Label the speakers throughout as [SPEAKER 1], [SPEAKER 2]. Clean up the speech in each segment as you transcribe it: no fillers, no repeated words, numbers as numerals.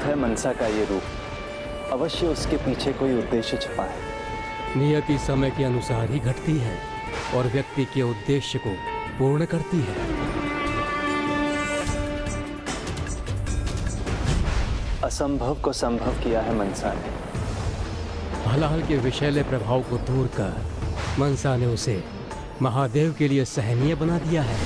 [SPEAKER 1] है मनसा का ये रूप। अवश्य उसके पीछे कोई उद्देश्य छिपा है।
[SPEAKER 2] नियति समय के अनुसार ही घटती है और व्यक्ति के उद्देश्य को पूर्ण करती है।
[SPEAKER 1] असंभव को संभव किया है मनसा ने।
[SPEAKER 2] हलाहल के विषैले प्रभाव को दूर कर मनसा ने उसे महादेव के लिए सहनीय बना दिया है।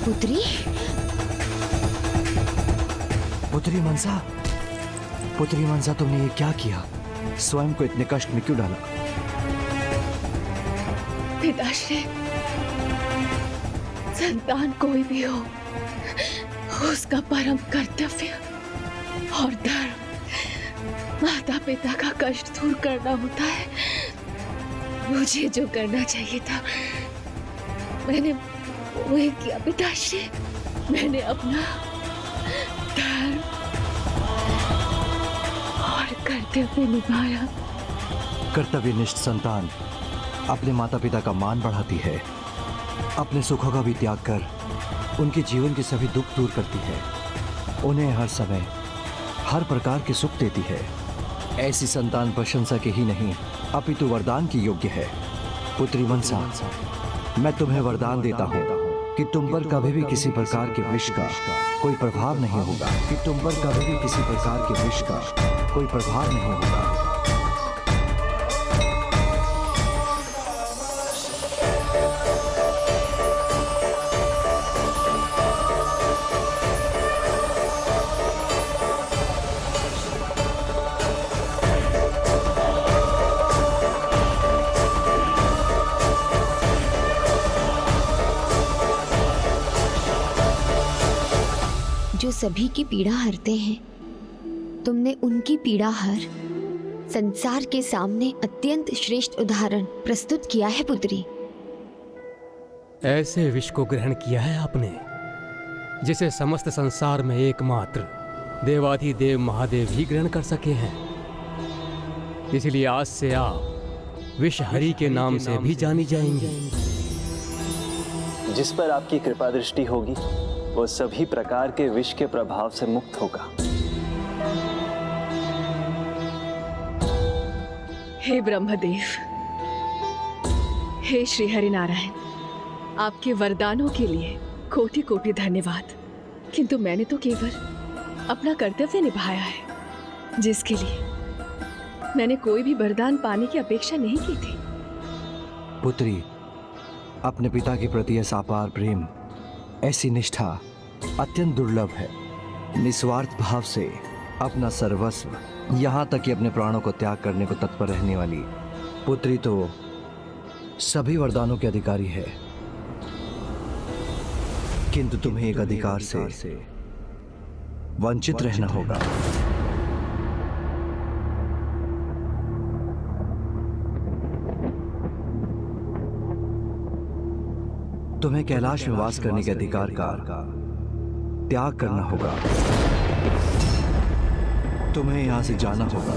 [SPEAKER 3] पुत्री?
[SPEAKER 4] पुत्री मनसा, पुत्री मनसा, तुमने ये क्या किया? स्वयं को इतने कष्ट में क्यों डाला?
[SPEAKER 3] पिताश्री, संतान कोई भी हो, उसका परम कर्तव्य और धर्म माता पिता का कष्ट दूर करना होता है। मुझे जो करना चाहिए था मैंने वही किया पिताश्री। मैंने अपना धर्म और कर्तव्य निभाया।
[SPEAKER 4] कर्तव्यनिष्ठ संतान अपने माता पिता का मान बढ़ाती है, अपने सुखों का भी त्याग कर उनके जीवन के सभी दुख दूर करती है, उन्हें हर समय हर प्रकार के सुख देती है। ऐसी संतान प्रशंसा के ही नहीं अपितु वरदान की योग्य है। पुत्री मनसा, मैं तुम्हें वरदान देता हूँ कि तुम पर कभी भी किसी प्रकार के विष का कोई प्रभाव नहीं होगा, कि तुम पर कभी भी किसी प्रकार के विष का कोई प्रभाव नहीं होगा।
[SPEAKER 3] जो सभी की पीड़ा हरते हैं, तुमने उनकी पीड़ा हर संसार के सामने अत्यंत श्रेष्ठ उदाहरण प्रस्तुत किया है पुत्री।
[SPEAKER 2] ऐसे विष को ग्रहण किया है आपने जिसे समस्त संसार में एकमात्र देवाधिदेव महादेव ही ग्रहण कर सके हैं। इसलिए आज से आप विषहरि के नाम से भी जानी जाएंगे।
[SPEAKER 1] जिस पर आपकी कृपा दृष्टि होगी वो सभी प्रकार के विष के प्रभाव से मुक्त होगा।
[SPEAKER 5] हे ब्रह्मदेव, हे श्री हरिनारायण, आपके वरदानों के लिए कोटि कोटि धन्यवाद। किंतु मैंने तो केवल अपना कर्तव्य निभाया है, जिसके लिए मैंने कोई भी वरदान पाने की अपेक्षा नहीं की थी।
[SPEAKER 4] पुत्री, अपने पिता के प्रति ऐसा अपार प्रेम, ऐसी निष्ठा अत्यंत दुर्लभ है। निस्वार्थ भाव से अपना सर्वस्व, यहाँ तक कि अपने प्राणों को त्याग करने को तत्पर रहने वाली पुत्री तो सभी वरदानों के अधिकारी है। किंतु तुम्हें एक अधिकार से वंचित रहना होगा। तुम्हें कैलाश में वास करने के अधिकार का त्याग करना होगा। तुम्हें यहां से जाना होगा।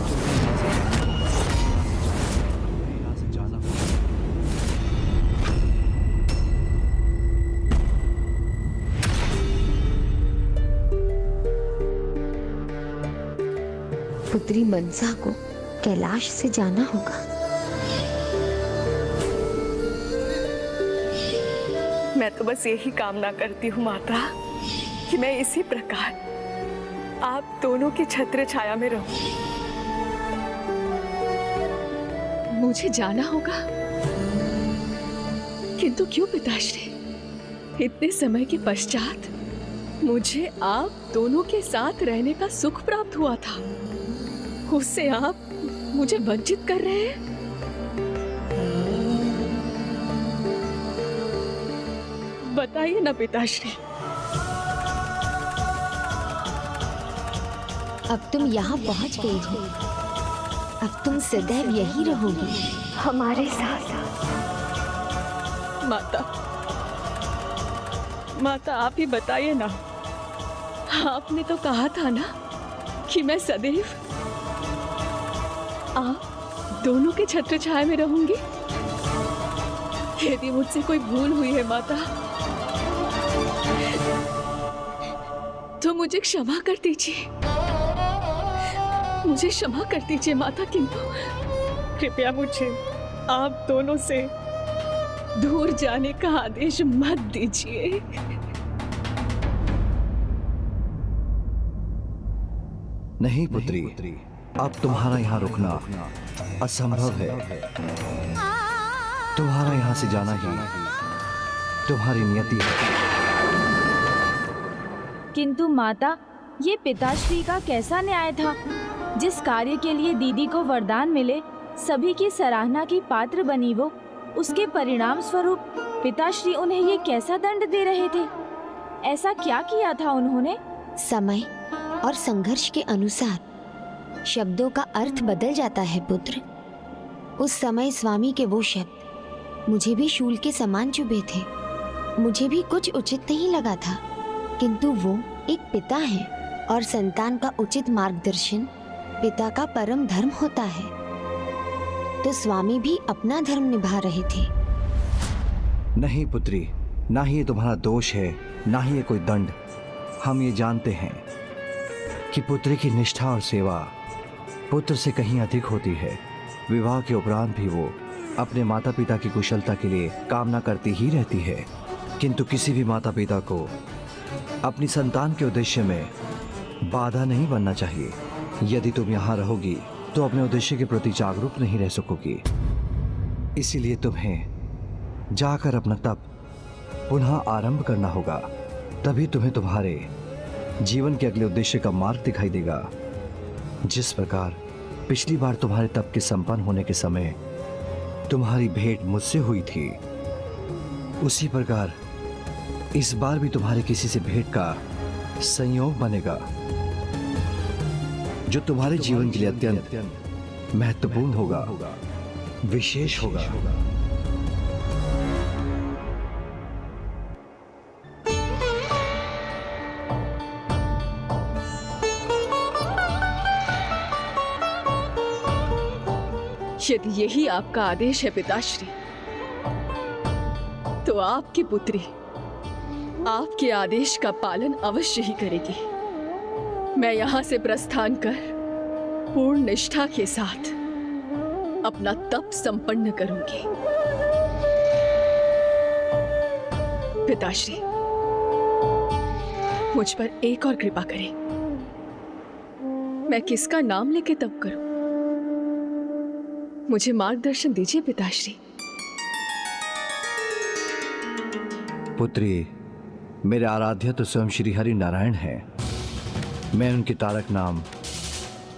[SPEAKER 3] पुत्री मनसा को कैलाश से जाना होगा।
[SPEAKER 5] मैं तो बस यही कामना करती हूँ माता कि मैं इसी प्रकार आप दोनों की छत्र छाया में रहूं। मुझे जाना होगा, किंतु क्यों पिताश्री? इतने समय के पश्चात मुझे आप दोनों के साथ रहने का सुख प्राप्त हुआ था, उससे आप मुझे वंचित कर रहे हैं। बताइए ना पिताश्री।
[SPEAKER 3] अब तुम यहाँ पहुँच गई हो, अब तुम सदैव यही रहोगी हमारे साथ।
[SPEAKER 5] माता आप ही बताइए ना। आपने तो कहा था ना कि मैं सदैव आप दोनों के छत्र छाया में रहूंगी। यदि मुझसे कोई भूल हुई है माता, तो मुझे क्षमा कर दीजिए, मुझे क्षमा कर दीजिए माता, किंतु कृपया मुझे आप दोनों से दूर जाने का आदेश मत दीजिए।
[SPEAKER 4] नहीं पुत्री, अब तुम्हारा यहाँ रुकना असंभव है। तुम्हारा यहाँ से जाना ही तुम्हारी नियति है।
[SPEAKER 6] किंतु माता, ये पिताश्री का कैसा न्याय था? जिस कार्य के लिए दीदी को वरदान मिले, सभी की सराहना की पात्र बनी वो, उसके परिणाम स्वरूप पिताश्री उन्हें ये कैसा दंड दे रहे थे? ऐसा क्या किया था उन्होंने?
[SPEAKER 3] समय और संघर्ष के अनुसार शब्दों का अर्थ बदल जाता है पुत्र। उस समय स्वामी के वो शब्द मुझे भी शूल के समान चुभे थे। मुझे भी कुछ उचित नहीं लगा था, किंतु वो एक पिता है और संतान का उचित मार्गदर्शन पिता का परम धर्म होता है। तो स्वामी भी अपना धर्म निभा रहे थे।
[SPEAKER 4] नहीं पुत्री, ना ही ये तुम्हारा दोष है, ना ही ये कोई दंड। हम ये जानते हैं कि पुत्री की निष्ठा और सेवा पुत्र से कहीं अधिक होती है। विवाह के उपरांत भी वो अपने माता पिता की कुशलता के लिए कामना करती ही रहती है, किंतु किसी भी माता पिता को अपनी संतान के उद्देश्य में बाधा नहीं बनना चाहिए। यदि तुम यहाँ रहोगी तो अपने उद्देश्य के प्रति जागरूक नहीं रह सकोगी। इसीलिए तुम्हें जाकर अपना तप पुनः आरंभ करना होगा, तभी तुम्हें तुम्हारे जीवन के अगले उद्देश्य का मार्ग दिखाई देगा। जिस प्रकार पिछली बार तुम्हारे तप के संपन्न होने के समय तुम्हारी भेंट मुझसे हुई थी, उसी प्रकार इस बार भी तुम्हारे किसी से भेंट का संयोग बनेगा, जो तुम्हारे जीवन के लिए अत्यंत महत्वपूर्ण होगा, विशेष होगा।
[SPEAKER 5] यदि यही आपका आदेश है पिताश्री, तो आपकी पुत्री आपके आदेश का पालन अवश्य ही करेगी। मैं यहां से प्रस्थान कर पूर्ण निष्ठा के साथ अपना तप संपन्न करूंगी। पिताश्री, मुझ पर एक और कृपा करें। मैं किसका नाम लेके तप करूं? मुझे मार्गदर्शन दीजिए पिताश्री।
[SPEAKER 4] पुत्री, मेरे आराध्य तो स्वयं श्री हरि नारायण हैं। मैं उनके तारक नाम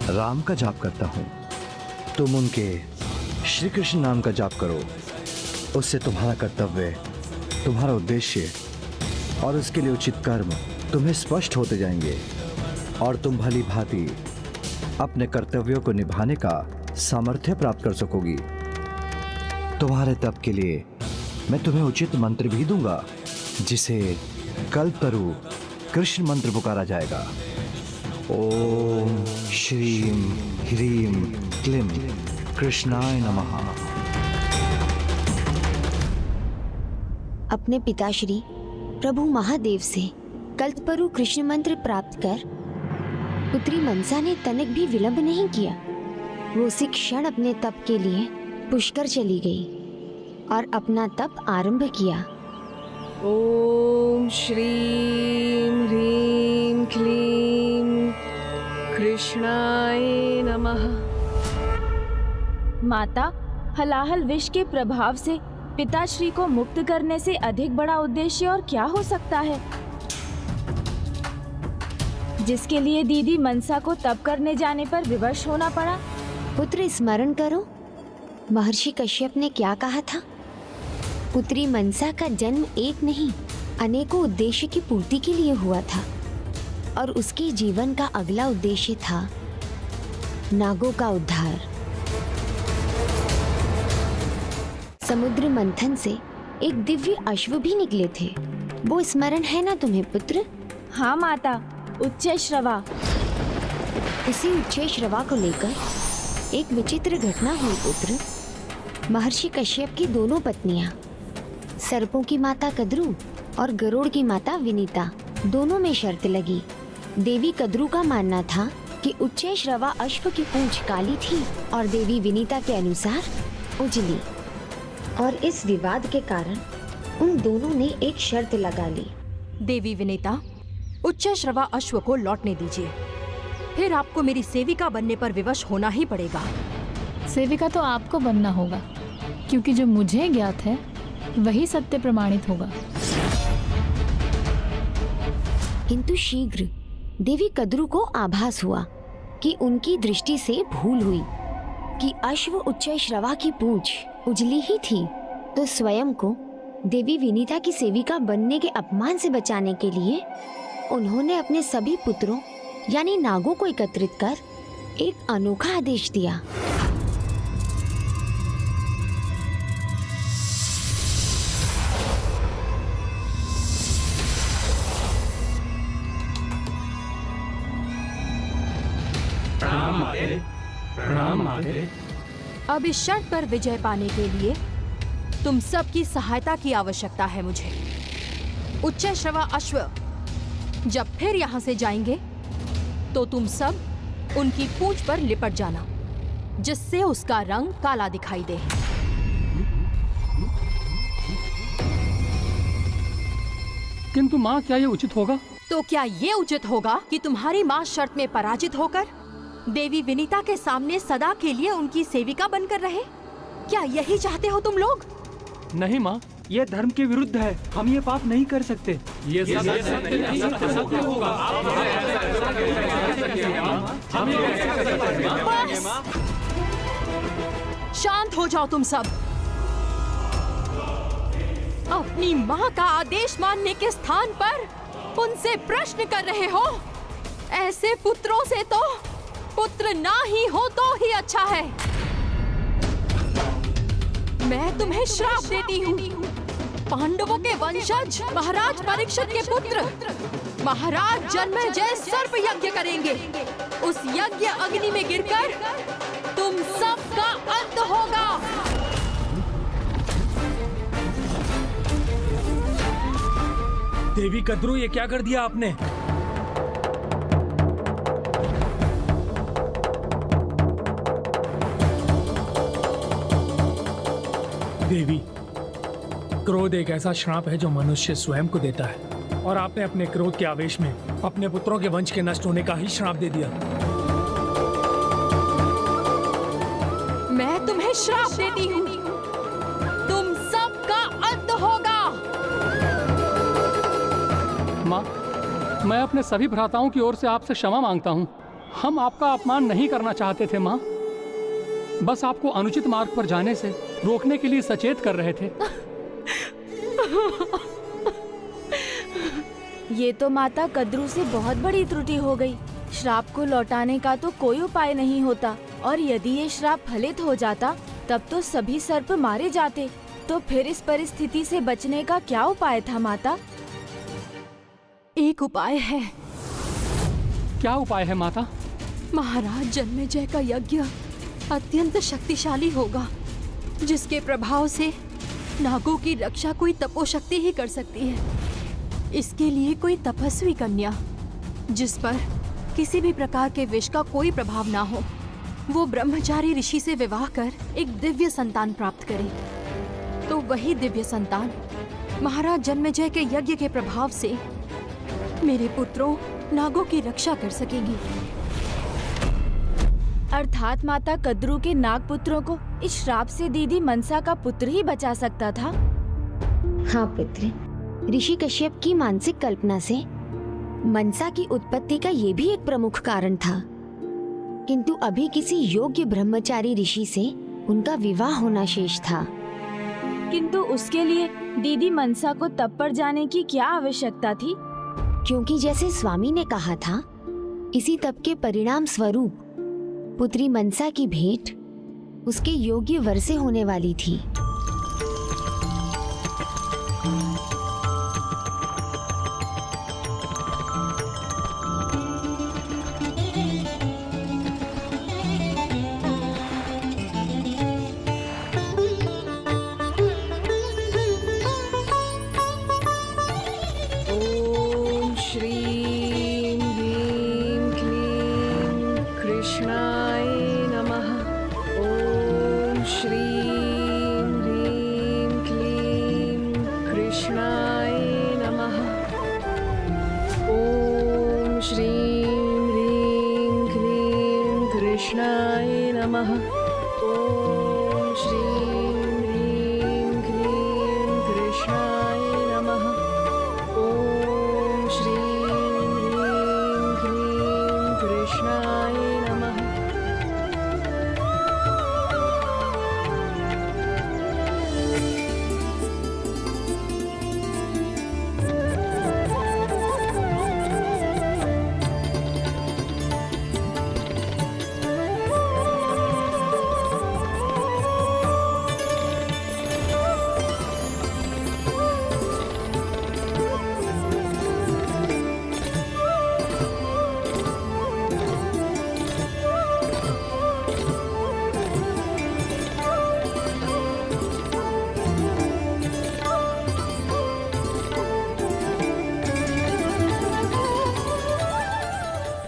[SPEAKER 4] राम का जाप करता हूँ। तुम उनके श्री कृष्ण नाम का जाप करो। उससे तुम्हारा कर्तव्य, तुम्हारा उद्देश्य और उसके लिए उचित कर्म तुम्हें स्पष्ट होते जाएंगे और तुम भली भांति अपने कर्तव्यों को निभाने का सामर्थ्य प्राप्त कर सकोगी। तुम्हारे तप के लिए मैं तुम्हें उचित मंत्र भी दूंगा, जिसे कल्पतरु कृष्ण मंत्र पुकारा जाएगा। ओम श्रीम ह्रीम क्लीम कृष्णाय नमः।
[SPEAKER 3] अपने पिताश्री प्रभु महादेव से कल्पतरु कृष्ण मंत्र प्राप्त कर पुत्री मनसा ने तनिक भी विलंब नहीं किया। वो उसी क्षण अपने तप के लिए पुष्कर चली गई और अपना तप आरंभ किया।
[SPEAKER 5] ओम श्रीं ह्रीं क्लीं कृष्णाय नमः।
[SPEAKER 6] माता, हलाहल विष के प्रभाव से पिताश्री को मुक्त करने से अधिक बड़ा उद्देश्य और क्या हो सकता है, जिसके लिए दीदी मनसा को तप करने जाने पर विवश होना पड़ा?
[SPEAKER 3] पुत्र, स्मरण करो महर्षि कश्यप ने क्या कहा था। पुत्री मनसा का जन्म एक नहीं अनेकों उद्देश्य की पूर्ति के लिए हुआ था और उसके जीवन का अगला उद्देश्य था नागों का उद्धार। समुद्र मंथन से एक दिव्य अश्व भी निकले थे, वो स्मरण है ना तुम्हें पुत्र?
[SPEAKER 6] हाँ माता, उच्चैश्रवा।
[SPEAKER 3] उसी उच्चैश्रवा को लेकर एक विचित्र घटना हुई पुत्र। महर्षि कश्यप की दोनों पत्नियां, सर्पों की माता कद्रू और गरुड़ की माता विनीता, दोनों में शर्त लगी। देवी कद्रू का मानना था कि उच्चैश्रवा अश्व की पूंछ काली थी और देवी विनीता के अनुसार उजली, और इस विवाद के कारण उन दोनों ने एक शर्त लगा ली।
[SPEAKER 7] देवी विनीता, उच्चैश्रवा अश्व को लौटने दीजिए, फिर आपको मेरी सेविका बनने पर विवश होना ही पड़ेगा।
[SPEAKER 8] सेविका तो आपको बनना होगा, क्योंकि जो मुझे ज्ञात है वही सत्य प्रमाणित होगा।
[SPEAKER 3] किंतु शीघ्र देवी कद्रू को आभास हुआ कि उनकी दृष्टि से भूल हुई कि अश्व उच्चैश्रवा की पूंछ उजली ही थी, तो स्वयं को देवी विनीता की सेविका बनने के अपमान से बचाने के लिए उन्होंने अपने सभी पुत्रों यानी नागों को एकत्रित कर एक अनोखा आदेश दिया।
[SPEAKER 7] अब इस शर्त पर विजय पाने के लिए तुम सबकी सहायता की आवश्यकता है मुझे। उच्चैश्रवा अश्व जब फिर यहाँ से जाएंगे तो तुम सब उनकी पूंछ पर लिपट जाना, जिससे उसका रंग काला दिखाई दे।
[SPEAKER 2] किंतु माँ, क्या ये उचित होगा?
[SPEAKER 7] तो क्या ये उचित होगा कि तुम्हारी माँ शर्त में पराजित होकर देवी विनीता के सामने सदा के लिए उनकी सेविका बनकर रहे? क्या यही चाहते हो तुम लोग?
[SPEAKER 9] नहीं माँ, ये धर्म के विरुद्ध है। हम ये पाप नहीं कर सकते।
[SPEAKER 2] ये सत्य होगा।
[SPEAKER 7] बस! शांत हो जाओ तुम सब। अपनी माँ का आदेश मानने के स्थान पर उनसे प्रश्न कर रहे हो। ऐसे पुत्रों से तो पुत्र ना ही हो तो ही अच्छा है। मैं तुम्हें श्राप देती हूँ। पांडवों के वंशज महाराज परीक्षित के पुत्र महाराज जन्मेजय सर्प यज्ञ करेंगे। उस यज्ञ अग्नि में गिरकर तुम सबका अंत होगा।
[SPEAKER 9] देवी कद्रू, ये क्या कर दिया आपने? देवी, क्रोध एक ऐसा श्राप है जो मनुष्य स्वयं को देता है, और आपने अपने क्रोध के आवेश में अपने पुत्रों के वंश के नष्ट होने का ही श्राप दे दिया।
[SPEAKER 7] मैं तुम्हें श्राप देती हूँ। तुम सबका अंत होगा।
[SPEAKER 2] माँ, मैं अपने सभी भ्राताओं की ओर से आपसे क्षमा मांगता हूँ। हम आपका अपमान नहीं करना चाहते थे माँ, बस आपको अनुचित मार्ग पर जाने से रोकने के लिए सचेत कर रहे थे।
[SPEAKER 6] ये तो माता कद्रू से बहुत बड़ी त्रुटि हो गई। श्राप को लौटाने का तो कोई उपाय नहीं होता, और यदि ये श्राप फलित हो जाता तब तो सभी सर्प मारे जाते। तो फिर इस परिस्थिति से बचने का क्या उपाय था माता?
[SPEAKER 7] एक उपाय है।
[SPEAKER 2] क्या उपाय है माता?
[SPEAKER 7] महाराज जन्मेजय का यज्ञ अत्यंत शक्तिशाली होगा, जिसके प्रभाव से नागों की रक्षा कोई तपोशक्ति ही कर सकती है। इसके लिए कोई तपस्वी कन्या जिस पर किसी भी प्रकार के विष का कोई प्रभाव ना हो, वो ब्रह्मचारी ऋषि से विवाह कर एक दिव्य संतान प्राप्त करे, तो वही दिव्य संतान महाराज जन्मेजय के यज्ञ के प्रभाव से मेरे पुत्रों नागों की रक्षा कर सकेगी।
[SPEAKER 6] अर्थात माता कद्रू के नाग पुत्रों को इस श्राप से दीदी मनसा का पुत्र ही बचा सकता था।
[SPEAKER 3] हाँ पुत्र, ऋषि कश्यप की मानसिक कल्पना से मनसा की उत्पत्ति का ये भी एक प्रमुख कारण था, किंतु अभी किसी योग्य ब्रह्मचारी ऋषि से उनका विवाह होना शेष था।
[SPEAKER 6] किंतु उसके लिए दीदी मनसा को तप पर जाने की क्या आवश्यकता थी?
[SPEAKER 3] क्योंकि जैसे स्वामी ने कहा था, इसी तप के परिणाम स्वरूप पुत्री मनसा की भेंट उसके योग्य वर से होने वाली थी।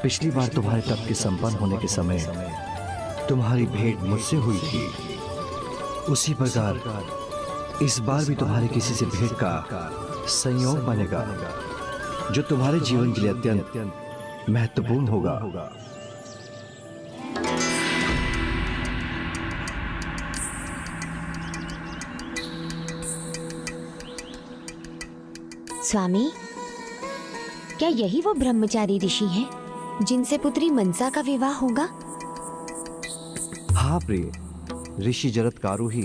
[SPEAKER 4] पिछली बार तुम्हारे तप के संपन्न होने के समय तुम्हारी भेंट मुझसे हुई थी, उसी प्रकार इस बार भी तुम्हारे किसी से भेंट का संयोग बनेगा जो तुम्हारे जीवन के लिए अत्यंत महत्वपूर्ण होगा।
[SPEAKER 3] स्वामी, क्या यही वो ब्रह्मचारी ऋषि हैं जिनसे पुत्री मनसा का विवाह होगा?
[SPEAKER 4] हाँ प्रिय, ऋषि जरत्कारु ही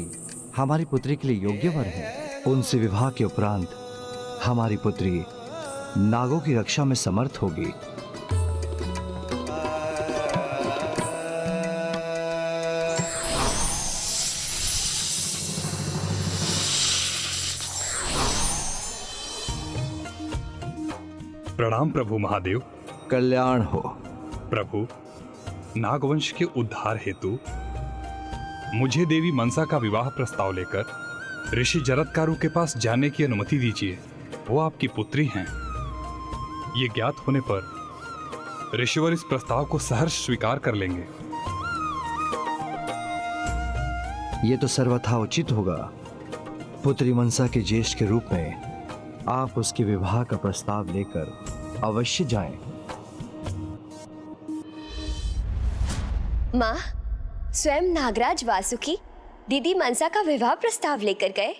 [SPEAKER 4] हमारी पुत्री के लिए योग्य वर हैं। उनसे विवाह के उपरांत हमारी पुत्री नागों की रक्षा में समर्थ होगी।
[SPEAKER 10] प्रणाम प्रभु महादेव।
[SPEAKER 4] कल्याण हो।
[SPEAKER 10] प्रभु, नागवंश के उद्धार हेतु मुझे देवी मनसा का विवाह प्रस्ताव लेकर ऋषि जरत्कारु के पास जाने की अनुमति दीजिए। वो आपकी पुत्री हैं। ये ज्ञात होने पर ऋषिवर इस प्रस्ताव को सहर्ष स्वीकार कर लेंगे।
[SPEAKER 4] ये तो सर्वथा उचित होगा। पुत्री मनसा के ज्येष्ठ के रूप में आप उसके विवाह का प्रस्ताव लेकर अवश्य जाएं।
[SPEAKER 11] माँ, स्वयं नागराज वासुकी दीदी मनसा का विवाह प्रस्ताव लेकर गए।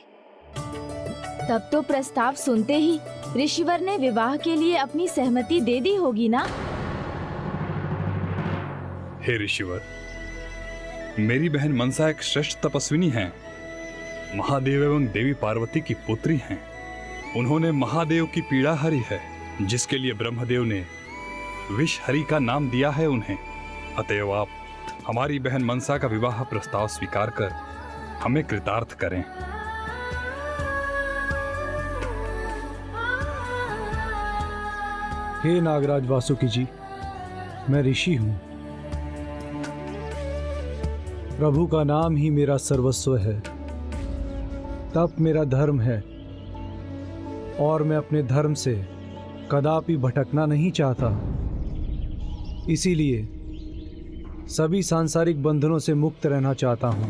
[SPEAKER 6] तब तो प्रस्ताव सुनते ही ऋषिवर ने विवाह के लिए अपनी सहमति दे दी होगी ना?
[SPEAKER 10] हे ऋषिवर, मेरी बहन मनसा एक श्रेष्ठ तपस्विनी हैं। महादेव एवं देवी पार्वती की पुत्री हैं। उन्होंने महादेव की पीड़ा हरी है, जिसके लिए ब्रह्मदेव ने विष हरि का नाम दिया है उन्हें। अतएव आप हमारी बहन मनसा का विवाह प्रस्ताव स्वीकार कर हमें कृतार्थ करें।
[SPEAKER 9] हे नागराज वासुकी जी, मैं ऋषि हूं। प्रभु का नाम ही मेरा सर्वस्व है। तप मेरा धर्म है और मैं अपने धर्म से कदापि भटकना नहीं चाहता। इसीलिए सभी सांसारिक बंधनों से मुक्त रहना चाहता हूं।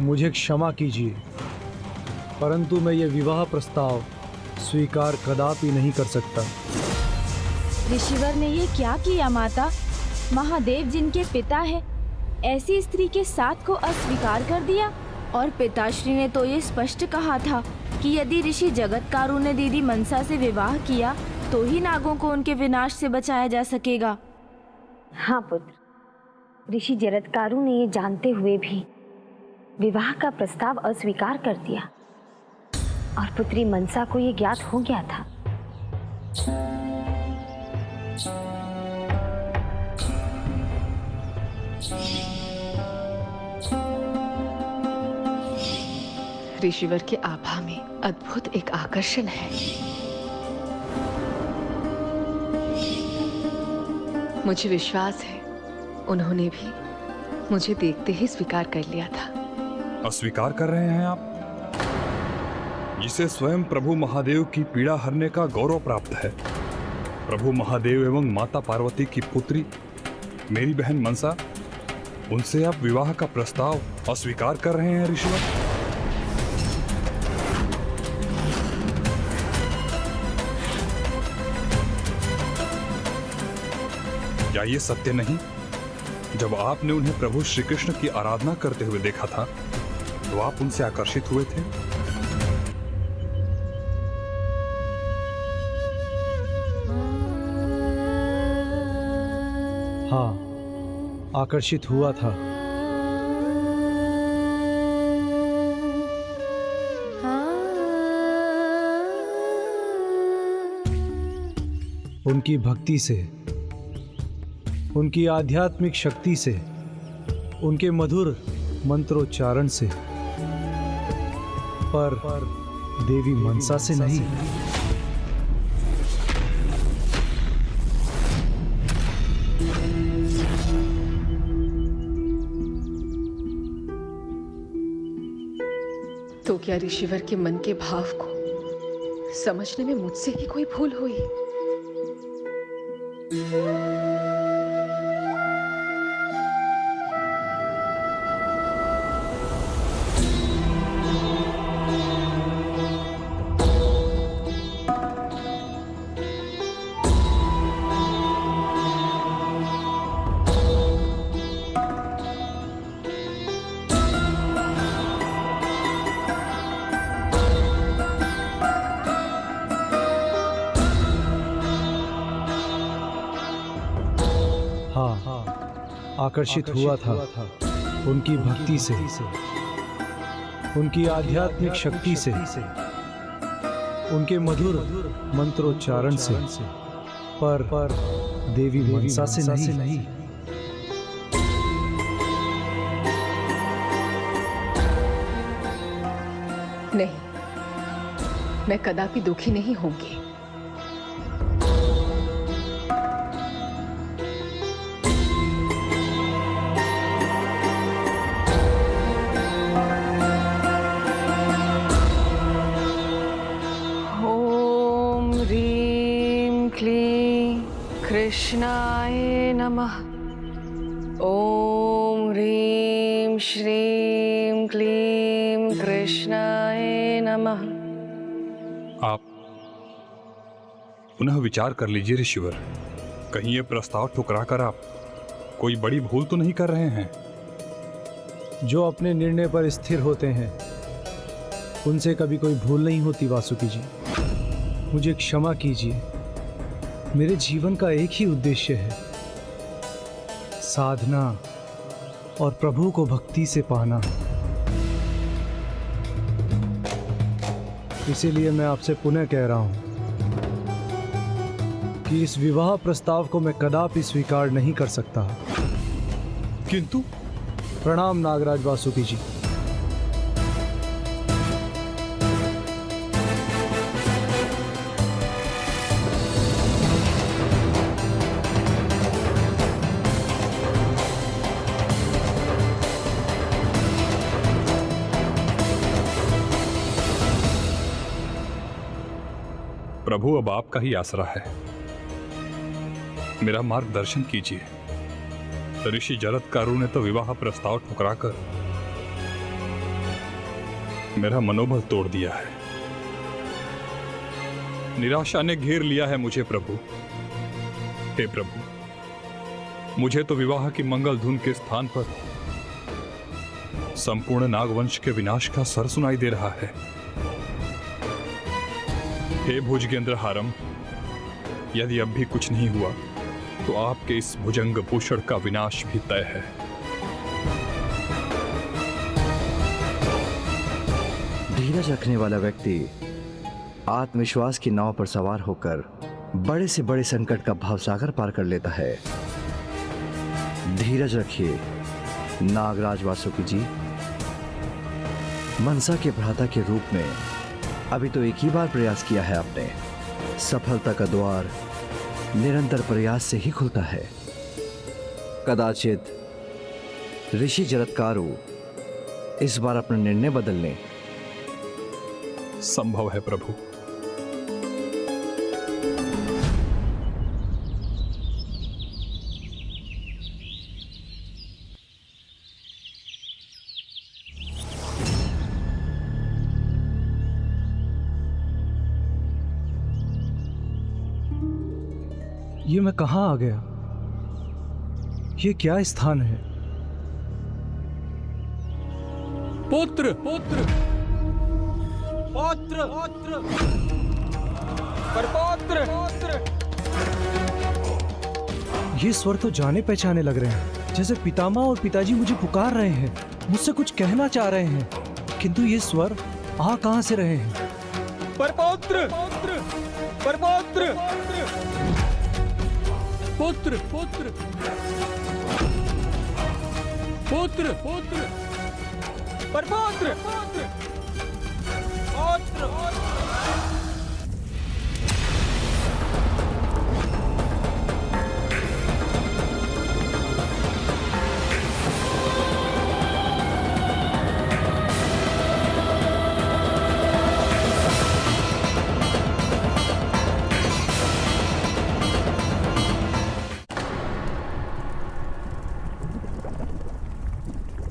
[SPEAKER 9] मुझे क्षमा कीजिए, परंतु मैं ये विवाह प्रस्ताव स्वीकार कदापि नहीं कर सकता।
[SPEAKER 6] ऋषिवर ने ये क्या किया माता? महादेव जिनके पिता है, ऐसी स्त्री के साथ को अस्वीकार कर दिया। और पिताश्री ने तो ये स्पष्ट कहा था कि यदि ऋषि जगत्कारु ने दीदी मनसा से विवाह किया तो ही नागों को उनके विनाश से बचाया जा सकेगा।
[SPEAKER 3] हाँ पुत्र, ऋषि जरत्कारु ने ये जानते हुए भी विवाह का प्रस्ताव अस्वीकार कर दिया और पुत्री मनसा को ये ज्ञात हो गया था।
[SPEAKER 5] ऋषिवर के आभा में अद्भुत एक आकर्षण है। मुझे विश्वास है उन्होंने भी मुझे देखते ही स्वीकार कर लिया था।
[SPEAKER 10] अस्वीकार कर रहे हैं आप? जिसे स्वयं प्रभु महादेव की पीड़ा हरने का गौरव प्राप्त है, प्रभु महादेव एवं माता पार्वती की पुत्री मेरी बहन मनसा, उनसे आप विवाह का प्रस्ताव अस्वीकार कर रहे हैं ऋषिवर? क्या ये सत्य नहीं? जब आपने उन्हें प्रभु श्री कृष्ण की आराधना करते हुए देखा था तो आप उनसे आकर्षित हुए थे।
[SPEAKER 9] हाँ, आकर्षित हुआ था। उनकी भक्ति से, उनकी आध्यात्मिक शक्ति से, उनके मधुर मंत्रोच्चारण से, पर देवी मनसा से नहीं।
[SPEAKER 5] तो क्या ऋषिवर के मन के भाव को समझने में मुझसे ही कोई भूल हुई?
[SPEAKER 9] हाँ, आकर्षित हुआ था उनकी भक्ति से, उनकी आध्यात्मिक शक्ति से, उनके मधुर मंत्रोच्चारण से, पर देवी मनसा से नहीं।
[SPEAKER 5] नहीं, मैं कदापि दुखी नहीं होंगी।
[SPEAKER 12] ओम ह्रीं क्लीं कृष्णाय नमः। ओम ह्रीं श्रीं क्लीं कृष्णाय नमः।
[SPEAKER 10] आप पुनः विचार कर लीजिए ऋषिवर। कहीं ये प्रस्ताव ठुकरा कर आप कोई बड़ी भूल तो नहीं कर रहे हैं?
[SPEAKER 9] जो अपने निर्णय पर स्थिर होते हैं उनसे कभी कोई भूल नहीं होती वासुकी जी। मुझे क्षमा कीजिए, मेरे जीवन का एक ही उद्देश्य है, साधना और प्रभु को भक्ति से पाना। इसीलिए मैं आपसे पुनः कह रहा हूं कि इस विवाह प्रस्ताव को मैं कदापि स्वीकार नहीं कर सकता।
[SPEAKER 10] किंतु
[SPEAKER 9] प्रणाम नागराज वासुकी जी।
[SPEAKER 10] प्रभु, अब आपका ही आसरा है, मेरा मार्गदर्शन कीजिए। ऋषि जरत्कारु ने तो विवाह प्रस्ताव ठुकराकर मेरा मनोबल तोड़ दिया है। निराशा ने घेर लिया है मुझे प्रभु। हे प्रभु, मुझे तो विवाह की मंगल धुन के स्थान पर संपूर्ण नागवंश के विनाश का स्वर सुनाई दे रहा है। हे भुजगेंद्र हारम, यदि अब भी कुछ नहीं हुआ तो आपके इस भुजंग भूषण का विनाश भी तय है।
[SPEAKER 4] धीरज रखने वाला व्यक्ति आत्मविश्वास की नाव पर सवार होकर बड़े से बड़े संकट का भावसागर पार कर लेता है। धीरज रखिए नागराज वासुकी जी। मनसा के भ्राता के रूप में अभी तो एक ही बार प्रयास किया है आपने। सफलता का द्वार निरंतर प्रयास से ही खुलता है। कदाचित ऋषि जरत्कारु इस बार अपना निर्णय बदल लें।
[SPEAKER 10] संभव है प्रभु।
[SPEAKER 9] ये मैं कहां आ गया? ये क्या स्थान है?
[SPEAKER 2] पुत्र पुत्र पौत्र पौत्र परपौत्र।
[SPEAKER 9] ये स्वर तो जाने पहचाने लग रहे हैं, जैसे पितामह और पिताजी मुझे पुकार रहे हैं, मुझसे कुछ कहना चाह रहे हैं, किंतु ये स्वर आ कहां से रहे हैं?
[SPEAKER 2] परपौत्र परपौत्र पुत्र पुत्र पुत्र पुत्र परपौत्र पौत्र।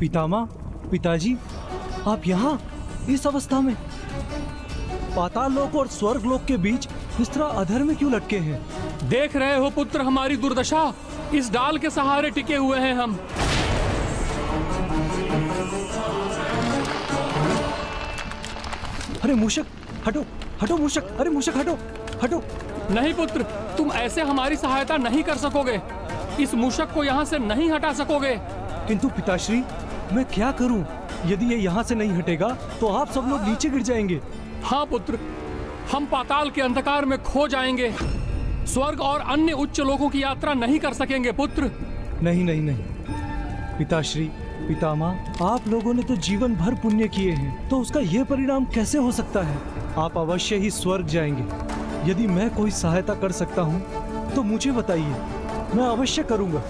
[SPEAKER 9] पितामह, पिताजी, आप यहाँ इस अवस्था में? पाताल लोक और स्वर्ग लोक के बीच इस तरह अधर में क्यों लटके हैं?
[SPEAKER 2] देख रहे हो पुत्र हमारी दुर्दशा, इस डाल के सहारे टिके हुए हैं हम।
[SPEAKER 9] अरे मूषक, हटो हटो मूषक, अरे मूषक हटो हटो।
[SPEAKER 2] नहीं पुत्र, तुम ऐसे हमारी सहायता नहीं कर सकोगे। इस मूषक को यहाँ से नहीं हटा सकोगे।
[SPEAKER 9] किंतु पिताश्री, मैं क्या करूं? यदि ये यहाँ से नहीं हटेगा तो आप सब लोग नीचे गिर जाएंगे।
[SPEAKER 2] हाँ पुत्र, हम पाताल के अंधकार में खो जाएंगे। स्वर्ग और अन्य उच्च लोकों की यात्रा नहीं कर सकेंगे पुत्र।
[SPEAKER 9] नहीं नहीं नहीं पिताश्री, पितामह, आप लोगों ने तो जीवन भर पुण्य किए हैं, तो उसका ये परिणाम कैसे हो सकता है? आप अवश्य ही स्वर्ग जाएंगे। यदि मैं कोई सहायता कर सकता हूँ तो मुझे बताइए, मैं अवश्य करूँगा।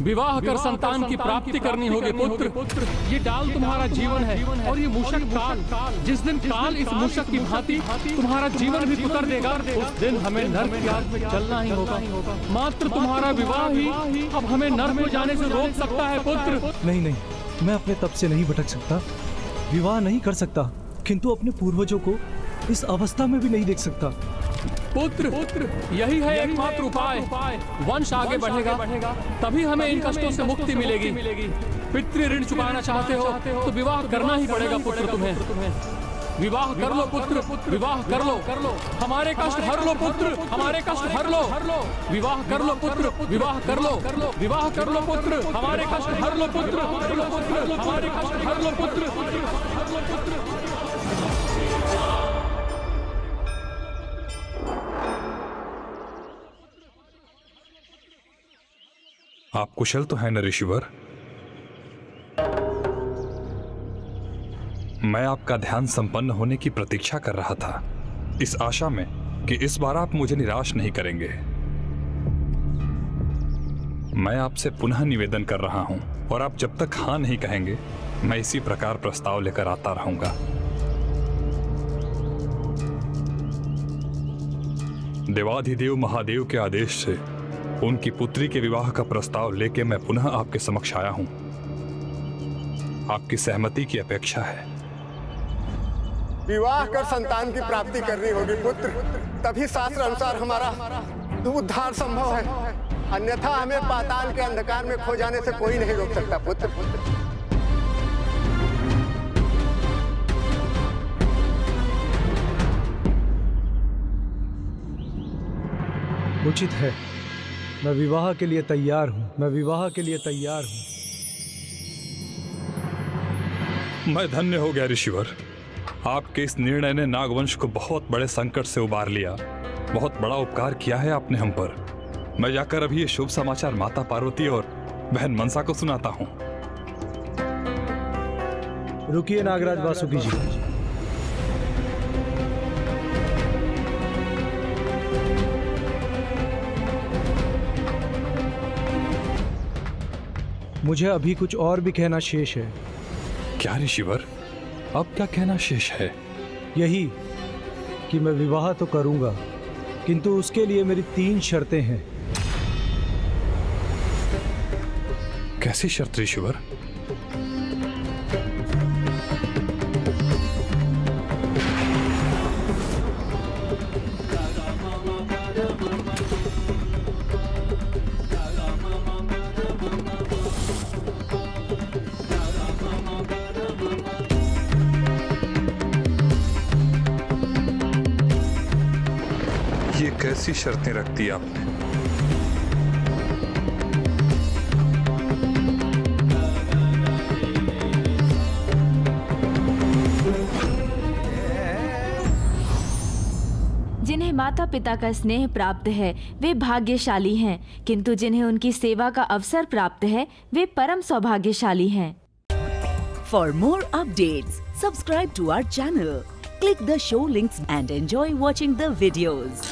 [SPEAKER 2] विवाह कर संतान की प्राप्ति करनी होगी पुत्र। ये डाल तुम्हारा जीवन है और ये मूषक काल। जिस दिन काल इस मूषक की भांति तुम्हारा जीवन भी पुकार देगा, उस दिन हमें नर्क की आग में चलना ही होगा। मात्र तुम्हारा विवाह ही अब हमें नर्क में जाने से रोक सकता है पुत्र।
[SPEAKER 9] नहीं नहीं, मैं अपने तप से नहीं भटक सकता, विवाह नहीं कर सकता, किंतु अपने पूर्वजों को इस अवस्था में भी नहीं देख सकता।
[SPEAKER 2] पुत्र, यही है एकमात्र उपाय। वंश आगे बढ़ेगा, तभी हमें इन कष्टों से मुक्ति मिलेगी। पितृ ऋण चुकाना चाहते हो तो विवाह करना ही पड़ेगा पुत्र तुम्हें। विवाह कर लो पुत्र, विवाह कर लो। हमारे कष्ट हर लो पुत्र, हमारे कष्ट हर लो। विवाह कर लो पुत्र, विवाह कर लो। विवाह कर लो पुत्र, हमारे कष्ट हर लो पुत्र। हमारे कष्ट हर लो पुत्र।
[SPEAKER 10] आप कुशल तो हैं न ऋषिवर? मैं आपका ध्यान संपन्न होने की प्रतीक्षा कर रहा था, इस आशा में कि इस बार आप मुझे निराश नहीं करेंगे। मैं आपसे पुनः निवेदन कर रहा हूं, और आप जब तक हाँ नहीं कहेंगे, मैं इसी प्रकार प्रस्ताव लेकर आता रहूंगा। देवाधिदेव महादेव के आदेश से उनकी पुत्री के विवाह का प्रस्ताव लेके मैं पुनः आपके समक्ष आया हूं। आपकी सहमति की अपेक्षा है।
[SPEAKER 13] विवाह कर संतान की प्राप्ति करनी होगी पुत्र, तभी शास्त्र अनुसार हमारा उद्धार संभव है। अन्यथा हमें पाताल के अंधकार में खो जाने से कोई नहीं रोक सकता पुत्र।
[SPEAKER 9] उचित है, मैं विवाह के लिए तैयार हूँ, मैं विवाह के लिए तैयार हूँ।
[SPEAKER 10] मैं धन्य हो गया ऋषिवर। आपके इस निर्णय ने नागवंश को बहुत बड़े संकट से उबार लिया। बहुत बड़ा उपकार किया है आपने हम पर। मैं जाकर अभी ये शुभ समाचार माता पार्वती और बहन मनसा को सुनाता हूँ।
[SPEAKER 9] रुकिए नागराज वासुकी जी, मुझे अभी कुछ और भी कहना शेष है।
[SPEAKER 10] क्या ऋषिवर, अब क्या कहना शेष है?
[SPEAKER 9] यही कि मैं विवाह तो करूंगा, किंतु उसके लिए मेरी 3 शर्तें हैं।
[SPEAKER 10] कैसी शर्त ऋषिवर? ये कैसी शर्तें रख दी आपने?
[SPEAKER 6] जिन्हें माता पिता का स्नेह प्राप्त है वे भाग्यशाली हैं, किंतु जिन्हें उनकी सेवा का अवसर प्राप्त है वे परम सौभाग्यशाली हैं।
[SPEAKER 14] For more updates, subscribe to our channel, click the show links and enjoy watching the videos.